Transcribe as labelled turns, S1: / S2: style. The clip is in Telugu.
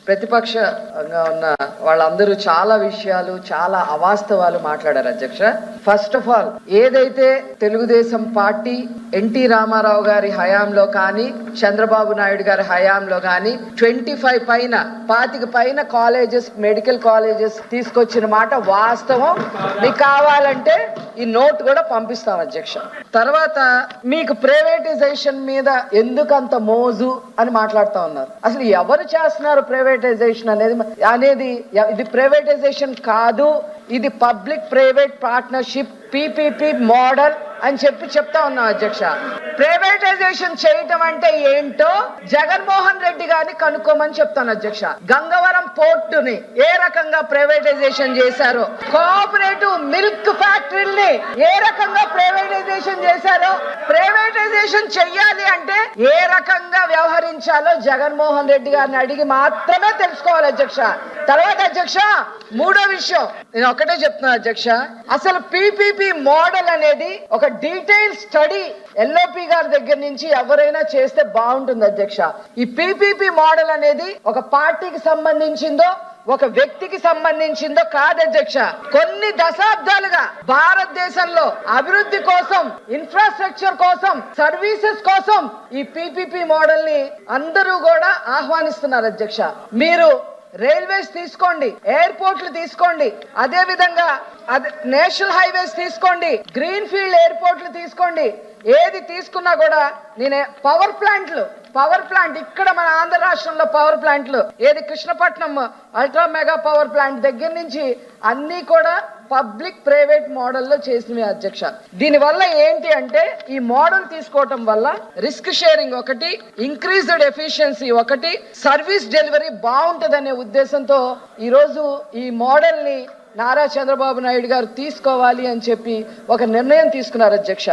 S1: ప్రతిపక్షంగా ఉన్న వాళ్ళందరూ చాలా విషయాలు, చాలా అవాస్తవాలు మాట్లాడారు అధ్యక్ష. ఫస్ట్ ఆఫ్ ఆల్, ఏదైతే తెలుగుదేశం పార్టీ ఎన్టీ రామారావు గారి హయాంలో కానీ, చంద్రబాబు నాయుడు గారి హయాంలో కానీ 25 పైన కాలేజెస్, మెడికల్ కాలేజెస్ తీసుకొచ్చిన మాట వాస్తవం. మీకు కావాలంటే ఈ నోట్ కూడా పంపిస్తాం అధ్యక్ష. తర్వాత మీకు ప్రైవేటైజేషన్ మీద ఎందుకంత మోజు అని మాట్లాడుతూ ఉన్నారు. అసలు ఎవరు చేస్తున్నారు ప్రైవేటైజేషన్ అనేది ఇది ప్రైవేటైజేషన్ కాదు, ఇది public private partnership PPP model అని చెప్తా ఉన్నాం అధ్యక్ష. ప్రైవేటైజేషన్ చేయటం అంటే ఏంటో జగన్మోహన్ రెడ్డి గారిని కనుక్కోమని చెప్తాను అధ్యక్ష. గంగవరం పోర్టుని ఏ రకంగా ప్రైవేటైజేషన్ చేశారో, కోఆపరేటివ్ మిల్క్ ఫ్యాక్టరీని ఏ రకంగా ప్రైవేటైజేషన్ చేశారో, ప్రైవేటైజేషన్ చెయ్యాలి అంటే ఏ రకంగా వ్యవహరించాలో జగన్మోహన్ రెడ్డి గారిని అడిగి మాత్రమే తెలుసుకోవాలి అధ్యక్ష. తర్వాత అధ్యక్ష, మూడో విషయం నేను ఒకటే చెప్తున్నా అధ్యక్ష. అసలు PPP మోడల్ అనేది ఒక డీటెయిల్ స్టడీ LOP గారి దగ్గర నుంచి ఎవరైనా చేస్తే బాగుంటుంది అధ్యక్ష. ఈ PPP మోడల్ అనేది ఒక పార్టీకి సంబంధించిందో, ఒక వ్యక్తికి సంబంధించిందో కాదు అధ్యక్ష. కొన్ని దశాబ్దాలుగా భారతదేశంలో అభివృద్ధి కోసం, ఇన్ఫ్రాస్ట్రక్చర్ కోసం, సర్వీసెస్ కోసం ఈ PPP మోడల్ ని అందరూ కూడా ఆహ్వానిస్తున్నారు అధ్యక్ష. మీరు రైల్వేస్ తీసుకోండి, ఎయిర్పోర్ట్లు తీసుకోండి, అదే విధంగా నేషనల్ హైవేస్ తీసుకోండి, గ్రీన్ ఫీల్డ్ ఎయిర్పోర్ట్లు తీసుకోండి, ఏది తీసుకున్నా కూడా నేనే పవర్ ప్లాంట్ ఇక్కడ మన ఆంధ్ర రాష్ట్రంలో పవర్ ప్లాంట్లు, ఏది Krishnapatnam ultra mega power plant దగ్గర నుంచి అన్ని కూడా పబ్లిక్ ప్రైవేట్ మోడల్లో చేసినవి అధ్యక్ష. దీనివల్ల ఏంటి అంటే, ఈ మోడల్ తీసుకోవటం వల్ల రిస్క్ షేరింగ్ ఒకటి, ఇంక్రీజ్డ్ ఎఫిషియన్సీ ఒకటి, సర్వీస్ డెలివరీ బాగుంటుందనే ఉద్దేశంతో ఈరోజు ఈ మోడల్ ని నారా చంద్రబాబు నాయుడు గారు తీసుకోవాలి అని చెప్పి ఒక నిర్ణయం తీసుకున్నారు అధ్యక్ష.